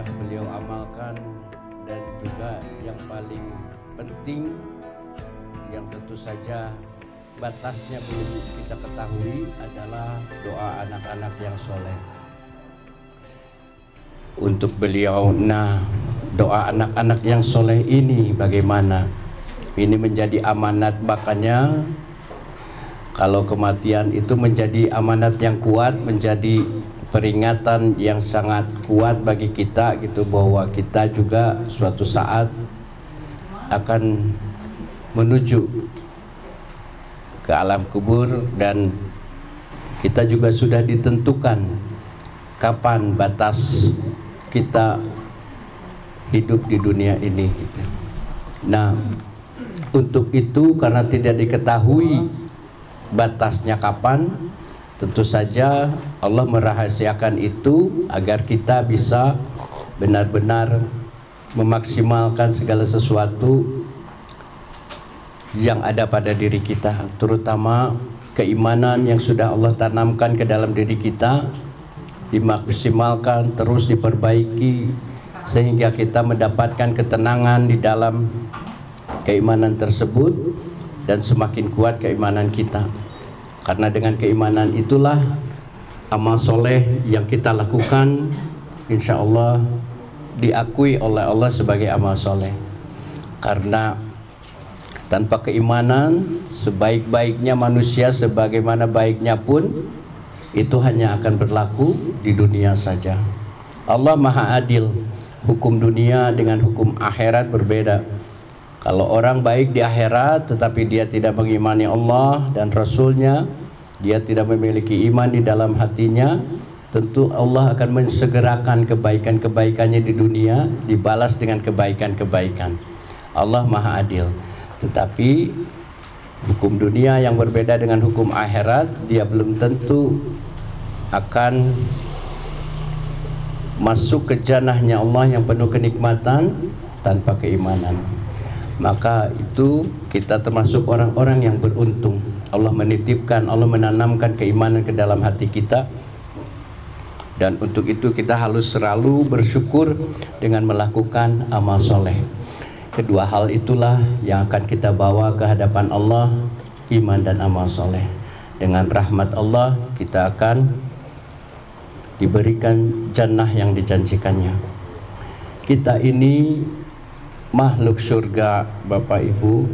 sudah beliau amalkan, dan juga yang paling penting yang tentu saja batasnya belum kita ketahui adalah doa anak-anak yang soleh untuk beliau. Nah, doa anak-anak yang soleh ini bagaimana? Ini menjadi amanat, makanya kalau kematian itu menjadi amanat yang kuat, menjadi peringatan yang sangat kuat bagi kita gitu, bahwa kita juga suatu saat akan menuju ke alam kubur, dan kita juga sudah ditentukan kapan batas kita hidup di dunia ini gitu. Nah, untuk itu karena tidak diketahui batasnya kapan, tentu saja Allah merahasiakan itu agar kita bisa benar-benar memaksimalkan segala sesuatu yang ada pada diri kita, terutama keimanan yang sudah Allah tanamkan ke dalam diri kita, dimaksimalkan, terus diperbaiki sehingga kita mendapatkan ketenangan di dalam keimanan tersebut, dan semakin kuat keimanan kita. Karena dengan keimanan itulah amal soleh yang kita lakukan insya Allah diakui oleh Allah sebagai amal soleh. Karena tanpa keimanan, sebaik-baiknya manusia, sebagaimana baiknya pun, itu hanya akan berlaku di dunia saja. Allah Maha Adil, hukum dunia dengan hukum akhirat berbeda. Kalau orang baik di akhirat tetapi dia tidak mengimani Allah dan Rasulnya, dia tidak memiliki iman di dalam hatinya, tentu Allah akan mensegerakan kebaikan-kebaikannya di dunia dibalas dengan kebaikan-kebaikan. Allah Maha Adil. Tetapi hukum dunia yang berbeda dengan hukum akhirat, dia belum tentu akan masuk ke jannahnya Allah yang penuh kenikmatan tanpa keimanan. Maka itu kita termasuk orang-orang yang beruntung. Allah menitipkan, Allah menanamkan keimanan ke dalam hati kita, dan untuk itu kita harus selalu bersyukur dengan melakukan amal soleh. Kedua hal itulah yang akan kita bawa ke hadapan Allah, iman dan amal soleh. Dengan rahmat Allah kita akan diberikan jannah yang dijanjikannya. Kita ini makhluk surga, Bapak Ibu.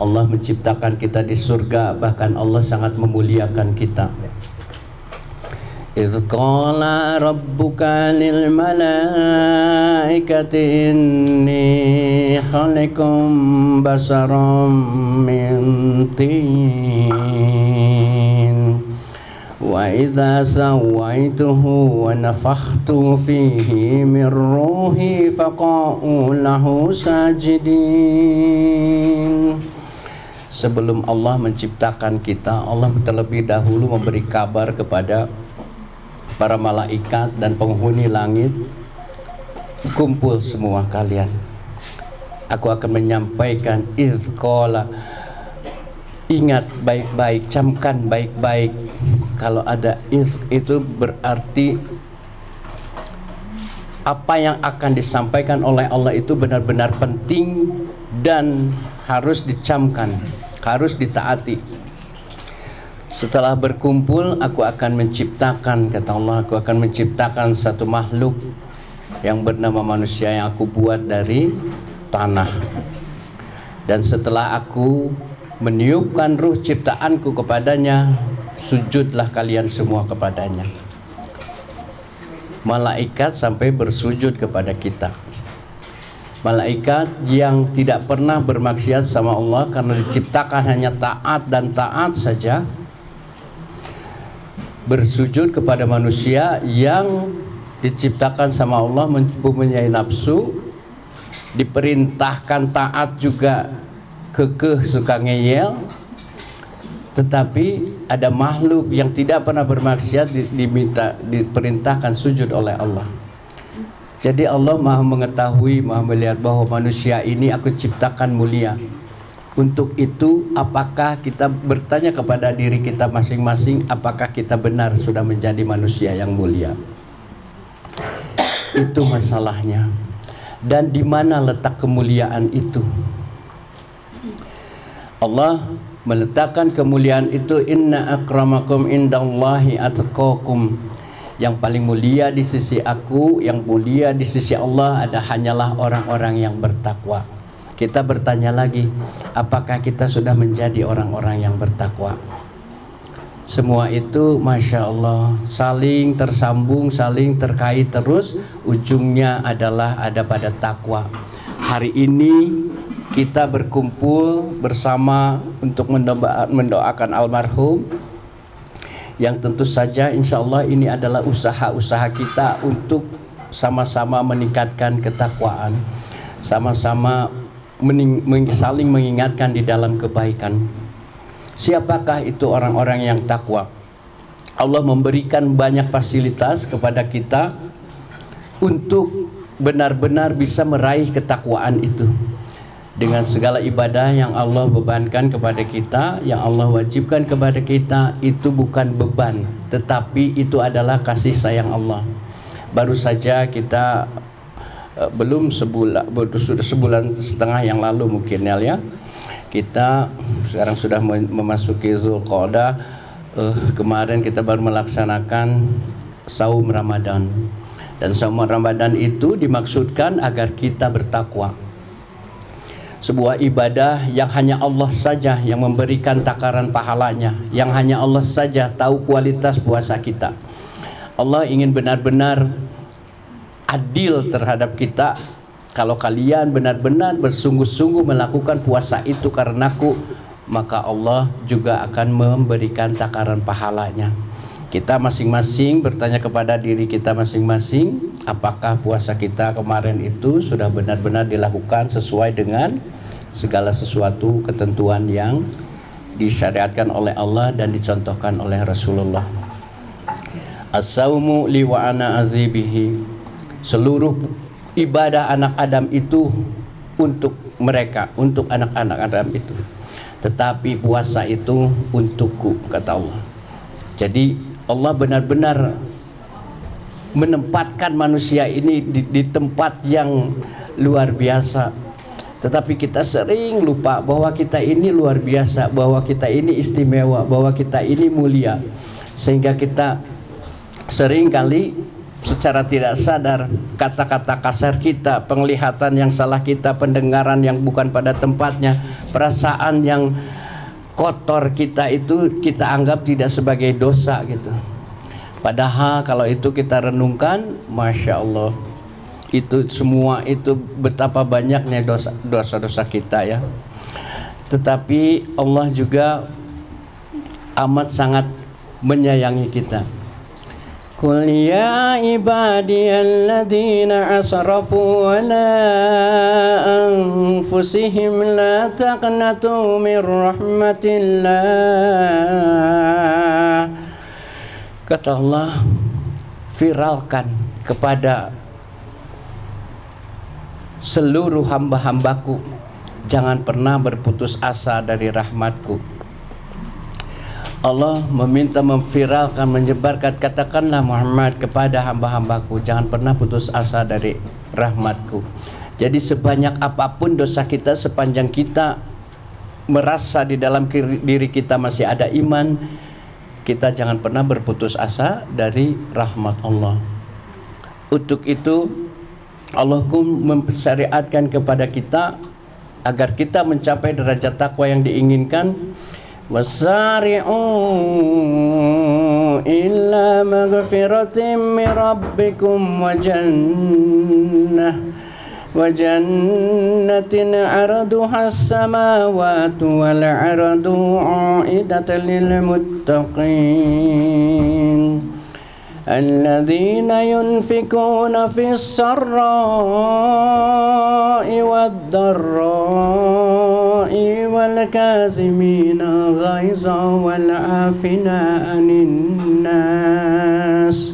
Allah menciptakan kita di surga, bahkan Allah sangat memuliakan kita. إذ قال ربك للملائكة إني خالق بشرا من طين وإذا سويته ونفخت فيه من روحي فقعوا له ساجدين. Sebelum Allah menciptakan kita, Allah terlebih dahulu memberi kabar kepada para malaikat dan penghuni langit, kumpul semua kalian, aku akan menyampaikan izqala. Ingat baik-baik, camkan baik-baik. Kalau ada itu berarti apa yang akan disampaikan oleh Allah itu benar-benar penting dan harus dicamkan, harus ditaati. Setelah berkumpul, aku akan menciptakan, kata Allah, aku akan menciptakan satu makhluk yang bernama manusia yang aku buat dari tanah. Dan setelah aku meniupkan ruh ciptaanku kepadanya, sujudlah kalian semua kepadanya. Malaikat sampai bersujud kepada kita. Malaikat yang tidak pernah bermaksiat sama Allah karena diciptakan hanya taat dan taat saja, bersujud kepada manusia yang diciptakan sama Allah mempunyai nafsu, diperintahkan taat juga kekeh suka ngeyel, tetapi ada makhluk yang tidak pernah bermaksiat diperintahkan sujud oleh Allah. Jadi Allah Maha mengetahui, Maha melihat bahwa manusia ini aku ciptakan mulia. Untuk itu apakah kita bertanya kepada diri kita masing-masing, apakah kita benar sudah menjadi manusia yang mulia? Itu masalahnya. Dan di mana letak kemuliaan itu? Allah meletakkan kemuliaan itu, inna akramakum indallahi atqakum. Yang paling mulia di sisi aku, yang mulia di sisi Allah hanyalah orang-orang yang bertakwa. Kita bertanya lagi, apakah kita sudah menjadi orang-orang yang bertakwa? Semua itu Masya Allah saling tersambung, saling terkait terus. Ujungnya adalah ada pada takwa. Hari ini kita berkumpul bersama untuk mendoakan almarhum, yang tentu saja insya Allah ini adalah usaha-usaha kita untuk sama-sama meningkatkan ketakwaan, sama-sama saling mengingatkan di dalam kebaikan. Siapakah itu orang-orang yang takwa? Allah memberikan banyak fasilitas kepada kita untuk benar-benar bisa meraih ketakwaan itu. Dengan segala ibadah yang Allah bebankan kepada kita, yang Allah wajibkan kepada kita, itu bukan beban, tetapi itu adalah kasih sayang Allah. Baru saja kita sudah sebulan setengah yang lalu mungkin ya, kita sekarang sudah memasuki Zulqa'dah. Kemarin kita baru melaksanakan saum Ramadan, dan saum Ramadan itu dimaksudkan agar kita bertakwa. Sebuah ibadah yang hanya Allah saja yang memberikan takaran pahalanya, yang hanya Allah saja tahu kualitas puasa kita. Allah ingin benar-benar adil terhadap kita. Kalau kalian benar-benar bersungguh-sungguh melakukan puasa itu karenaku, maka Allah juga akan memberikan takaran pahalanya. Kita masing-masing bertanya kepada diri kita masing-masing, apakah puasa kita kemarin itu sudah benar-benar dilakukan sesuai dengan segala sesuatu ketentuan yang disyariatkan oleh Allah dan dicontohkan oleh Rasulullah. As-saumu li wa ana azibihi. Seluruh ibadah anak Adam itu untuk mereka, untuk anak-anak Adam itu. Tetapi puasa itu untukku, kata Allah. Jadi Allah benar-benar menempatkan manusia ini di tempat yang luar biasa. Tetapi kita sering lupa bahwa kita ini luar biasa, bahwa kita ini istimewa, bahwa kita ini mulia. Sehingga kita sering kali secara tidak sadar, kata-kata kasar kita, penglihatan yang salah kita, pendengaran yang bukan pada tempatnya, perasaan yang kotor kita itu kita anggap tidak sebagai dosa gitu. Padahal kalau itu kita renungkan, Masya Allah, itu semua itu betapa banyaknya dosa-dosa kita ya. Tetapi Allah juga amat sangat menyayangi kita. Qul ya ibadiyalladzina asrafu ala anfusihim la taqnatu min rahmatillah. Kata Allah, viralkan kepada seluruh hamba-hambaku, jangan pernah berputus asa dari rahmatku. Allah meminta memviralkan, menyebarkan, katakanlah Muhammad kepada hamba-hambaku, jangan pernah putus asa dari rahmatku. Jadi sebanyak apapun dosa kita, sepanjang kita merasa di dalam diri kita masih ada iman, kita jangan pernah berputus asa dari rahmat Allah. Untuk itu Allah pun memsyariatkan kepada kita agar kita mencapai derajat takwa yang diinginkan. Wasari'u illa maghfiratin min rabbikum wa jannatin 'arduha as-samawati wal 'ardu 'idatan lil muttaqin alladzina yunfikuna fis sarra'i wad dharra'i wal kazimina ghaiza wal 'afina 'anil nas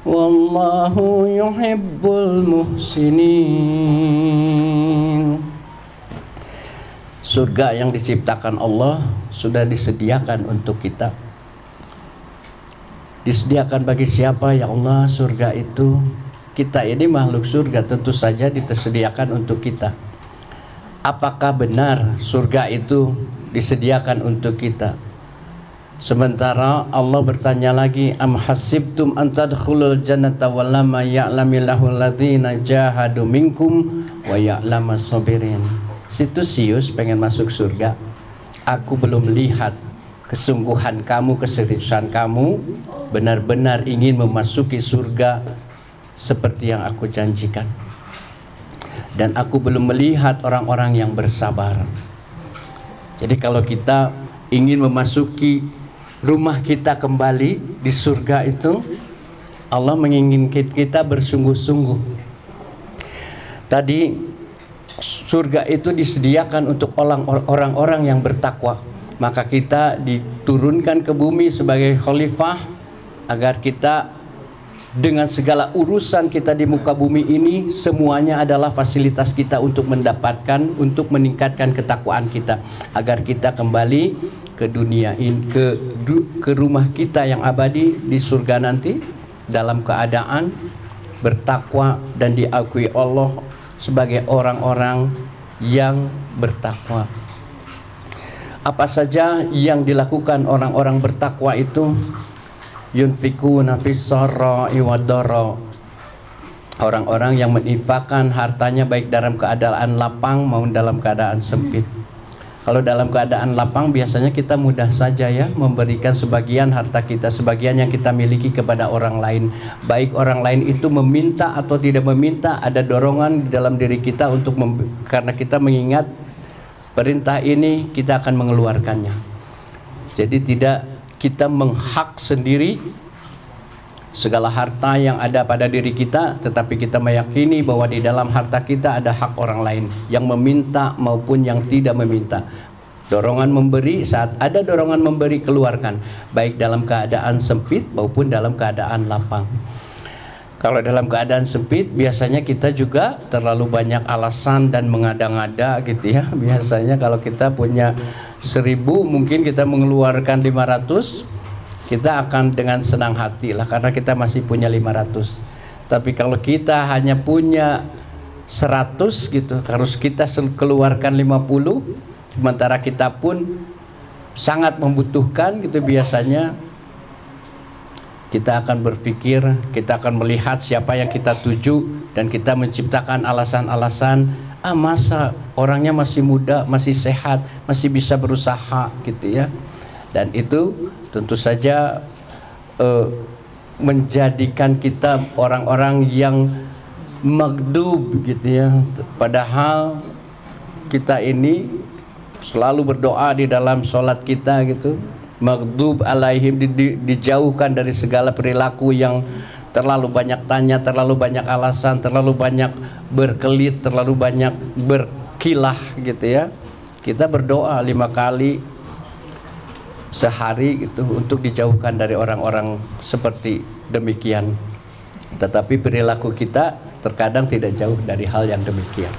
wallahu yuhibbul muhsinin. Surga yang diciptakan Allah sudah disediakan untuk kita. Disediakan bagi siapa ya Allah surga itu? kita ini makhluk surga, tentu saja disediakan untuk kita. Apakah benar surga itu disediakan untuk kita? Sementara Allah bertanya lagi, am hasibtum an tadkhulul jannata walamma ya'lamillahu alladzina jahadu minkum wa ya'lamas sabirin. Situ sius pengen masuk surga. Aku belum lihat kesungguhan kamu, keseriusan kamu benar-benar ingin memasuki surga seperti yang aku janjikan. Dan aku belum melihat orang-orang yang bersabar. Jadi kalau kita ingin memasuki rumah kita kembali di surga itu, Allah menginginkan kita bersungguh-sungguh. Tadi surga itu disediakan untuk orang-orang yang bertakwa. Maka kita diturunkan ke bumi sebagai khalifah agar kita dengan segala urusan kita di muka bumi ini, semuanya adalah fasilitas kita untuk mendapatkan, untuk meningkatkan ketakwaan kita, agar kita kembali ke dunia ini, ke rumah kita yang abadi di surga nanti dalam keadaan bertakwa dan diakui Allah sebagai orang-orang yang bertakwa. Apa saja yang dilakukan orang-orang bertakwa itu? Yunfikuna fis sarra'i wad dharra. Orang-orang yang menginfakkan hartanya baik dalam keadaan lapang maupun dalam keadaan sempit. Kalau dalam keadaan lapang biasanya kita mudah saja ya memberikan sebagian harta kita, sebagian yang kita miliki kepada orang lain. Baik orang lain itu meminta atau tidak meminta, ada dorongan di dalam diri kita untuk karena kita mengingat perintah ini, kita akan mengeluarkannya. Jadi tidak kita menghak sendiri segala harta yang ada pada diri kita, tetapi kita meyakini bahwa di dalam harta kita ada hak orang lain yang meminta maupun yang tidak meminta. Dorongan memberi, saat ada dorongan memberi, keluarkan, baik dalam keadaan sempit maupun dalam keadaan lapang. Kalau dalam keadaan sempit biasanya kita juga terlalu banyak alasan dan mengada-ngada gitu ya. Biasanya kalau kita punya 1000 mungkin kita mengeluarkan 500, kita akan dengan senang hati lah karena kita masih punya 500. Tapi kalau kita hanya punya 100 gitu, harus kita keluarkan 50, sementara kita pun sangat membutuhkan gitu, biasanya kita akan berpikir, kita akan melihat siapa yang kita tuju dan kita menciptakan alasan-alasan, masa orangnya masih muda, masih sehat, masih bisa berusaha gitu ya. Dan itu tentu saja menjadikan kita orang-orang yang maghdub gitu ya. Padahal kita ini selalu berdoa di dalam sholat kita gitu, maghdub alaihim, dijauhkan dari segala perilaku yang terlalu banyak tanya, terlalu banyak alasan, terlalu banyak berkelit, terlalu banyak berkilah gitu ya. Kita berdoa 5 kali sehari gitu untuk dijauhkan dari orang-orang seperti demikian. Tetapi perilaku kita terkadang tidak jauh dari hal yang demikian.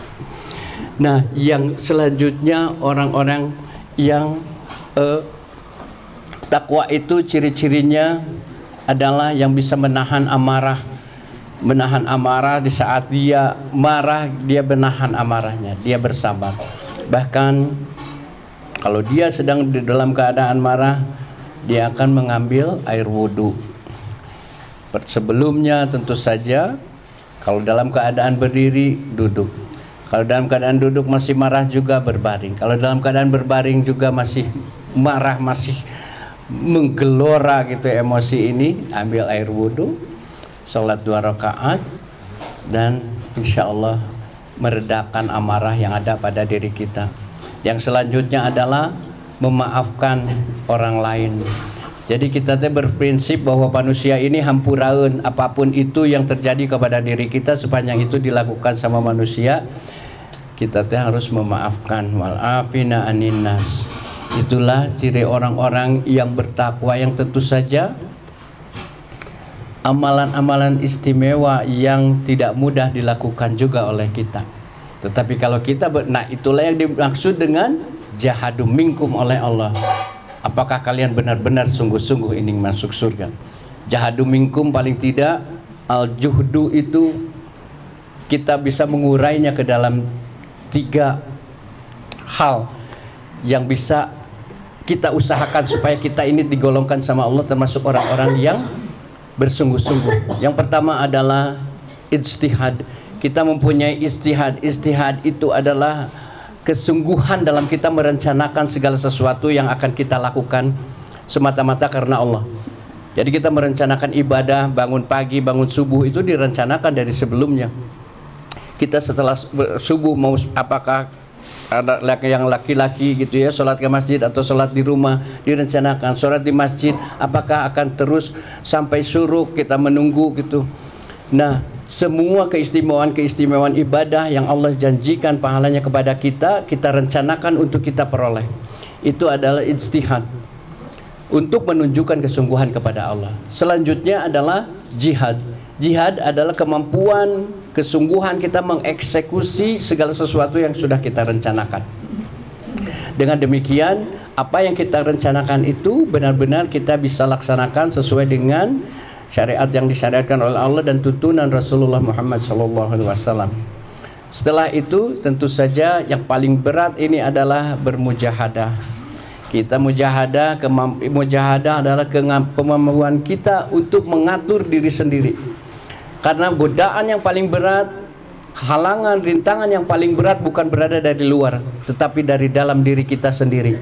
Nah, yang selanjutnya orang-orang yang takwa itu ciri-cirinya adalah yang bisa menahan amarah. Menahan amarah, di saat dia marah, dia menahan amarahnya, dia bersabar. Bahkan kalau dia sedang di dalam keadaan marah, dia akan mengambil air wudhu. Sebelumnya tentu saja, kalau dalam keadaan berdiri, duduk. Kalau dalam keadaan duduk masih marah juga berbaring. Kalau dalam keadaan berbaring juga masih marah, masih menggelora gitu emosi ini, ambil air wudhu, sholat 2 rakaat, dan insya Allah meredakan amarah yang ada pada diri kita. Yang selanjutnya adalah memaafkan orang lain. Jadi kita berprinsip bahwa manusia ini hampuraun, apapun itu yang terjadi kepada diri kita, sepanjang itu dilakukan sama manusia, kita harus memaafkan. Wal'afina anin nas. Itulah ciri orang-orang yang bertakwa, yang tentu saja amalan-amalan istimewa yang tidak mudah dilakukan juga oleh kita. Tetapi kalau kita nah itulah yang dimaksud dengan jahadu minkum oleh Allah. Apakah kalian benar-benar sungguh-sungguh ingin masuk surga? Jahadu minkum paling tidak Al-juhdu itu kita bisa mengurainya ke dalam 3 hal yang bisa kita usahakan supaya kita ini digolongkan sama Allah termasuk orang-orang yang bersungguh-sungguh. Yang pertama adalah ijtihad. Kita mempunyai ijtihad. Ijtihad itu adalah kesungguhan dalam kita merencanakan segala sesuatu yang akan kita lakukan semata-mata karena Allah. Jadi kita merencanakan ibadah, bangun pagi, bangun subuh itu direncanakan dari sebelumnya. Kita setelah subuh mau apakah ada yang laki-laki gitu ya, sholat ke masjid atau sholat di rumah, direncanakan. Sholat di masjid apakah akan terus sampai syuruk, kita menunggu gitu. Nah, semua keistimewaan ibadah yang Allah janjikan pahalanya kepada kita, kita rencanakan untuk kita peroleh. Itu adalah ijtihad untuk menunjukkan kesungguhan kepada Allah. Selanjutnya adalah jihad. Jihad adalah kemampuan, kesungguhan kita mengeksekusi segala sesuatu yang sudah kita rencanakan. Dengan demikian, apa yang kita rencanakan itu benar-benar kita bisa laksanakan sesuai dengan syariat yang disyariatkan oleh Allah dan tuntunan Rasulullah Muhammad SAW. Setelah itu tentu saja yang paling berat ini adalah bermujahadah. Kita mujahadah adalah kemampuan kita untuk mengatur diri sendiri. Karena godaan yang paling berat, halangan, rintangan yang paling berat bukan berada dari luar, tetapi dari dalam diri kita sendiri.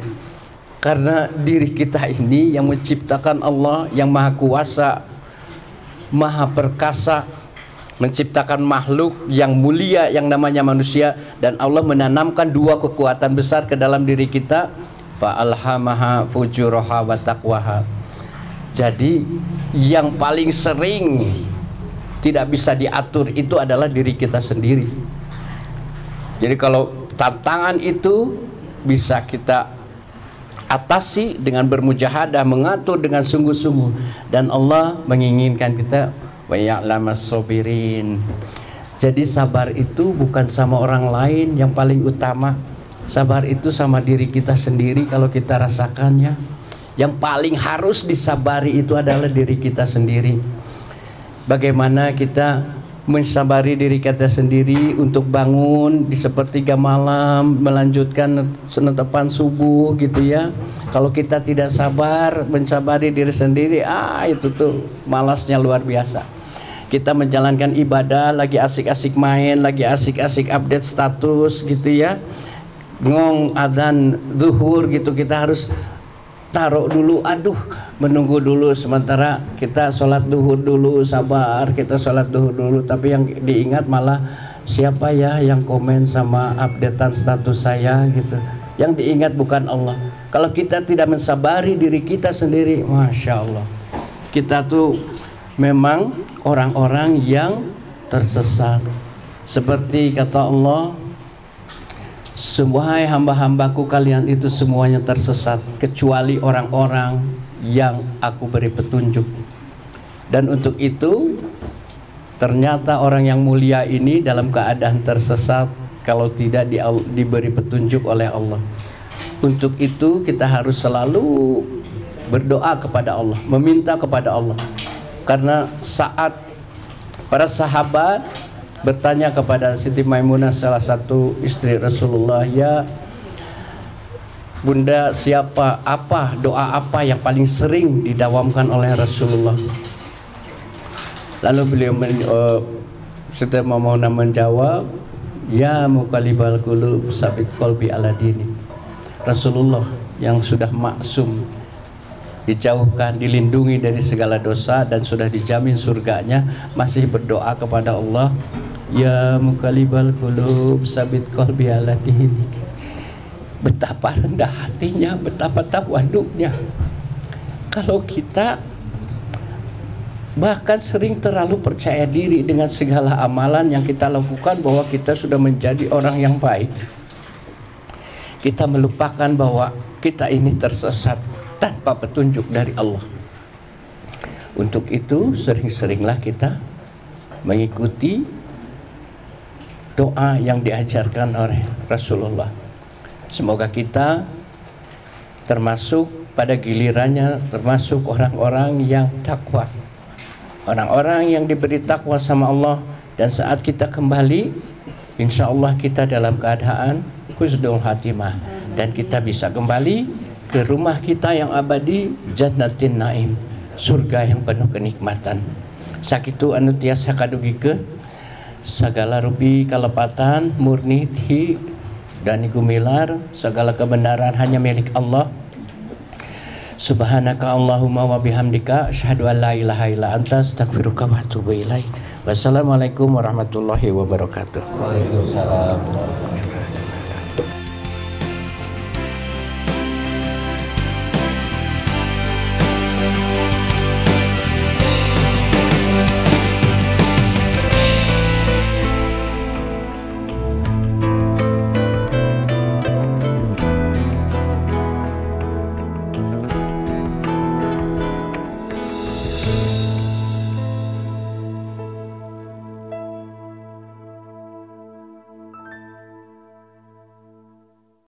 Karena diri kita ini yang menciptakan Allah yang Maha Kuasa, Maha Perkasa, menciptakan makhluk yang mulia yang namanya manusia, dan Allah menanamkan 2 kekuatan besar ke dalam diri kita, fa'alhamaha fujuraha wa taqwaha. Jadi yang paling sering tidak bisa diatur itu adalah diri kita sendiri. Jadi kalau tantangan itu bisa kita atasi dengan bermujahadah, mengatur dengan sungguh-sungguh, dan Allah menginginkan kita wa ya'lamas sabirin. Jadi sabar itu bukan sama orang lain yang paling utama. Sabar itu sama diri kita sendiri kalau kita rasakannya. Yang paling harus disabari itu adalah diri kita sendiri. Bagaimana kita mensabari diri kita sendiri untuk bangun di sepertiga malam, melanjutkan senetapan subuh gitu ya. Kalau kita tidak sabar mensabari diri sendiri, itu tuh malasnya luar biasa. Kita menjalankan ibadah lagi asik-asik main, lagi asik-asik update status gitu ya. Ngong adzan zuhur gitu, kita harus taruh dulu, menunggu dulu, sementara kita sholat duhur dulu, sabar, kita sholat duhur dulu, tapi yang diingat malah siapa ya yang komen sama updatean status saya gitu. Yang diingat bukan Allah. Kalau kita tidak mensabari diri kita sendiri, Masya Allah, kita tuh memang orang-orang yang tersesat. Seperti kata Allah, semua hamba-hambaku kalian itu semuanya tersesat kecuali orang-orang yang aku beri petunjuk. Dan untuk itu ternyata orang yang mulia ini dalam keadaan tersesat kalau tidak diberi petunjuk oleh Allah. Untuk itu kita harus selalu berdoa kepada Allah, meminta kepada Allah. Karena saat para sahabat bertanya kepada Siti Maimunah, salah satu istri Rasulullah, ya Bunda, doa apa yang paling sering didawamkan oleh Rasulullah? Lalu beliau Siti Maimunah menjawab, ya muqallibal qulub sabit qalbi ala dini. Rasulullah yang sudah maksum, dijauhkan, dilindungi dari segala dosa dan sudah dijamin surganya, masih berdoa kepada Allah, ya muqallibal qulub sabit qalbi ala dinik. Betapa rendah hatinya, betapa tawaduknya. Kalau kita bahkan sering terlalu percaya diri dengan segala amalan yang kita lakukan bahwa kita sudah menjadi orang yang baik, kita melupakan bahwa kita ini tersesat tanpa petunjuk dari Allah. Untuk itu sering-seringlah kita mengikuti doa yang diajarkan oleh Rasulullah. Semoga kita termasuk pada gilirannya termasuk orang-orang yang takwa, orang-orang yang diberi takwa sama Allah, dan saat kita kembali, insya Allah kita dalam keadaan husnul khatimah, dan kita bisa kembali ke rumah kita yang abadi, jannatin naim, surga yang penuh kenikmatan. Sakitu anu tiasa kadugikeun sagala rupi kalepatan murni ti dan gumilar, segala kebenaran hanya milik Allah. Subhanaka Allahumma wa bihamdika asyhadu an la ilaha illa anta astaghfiruka wa atubu ilaik. Wassalamualaikum warahmatullahi wabarakatuh. Waalaikumsalam.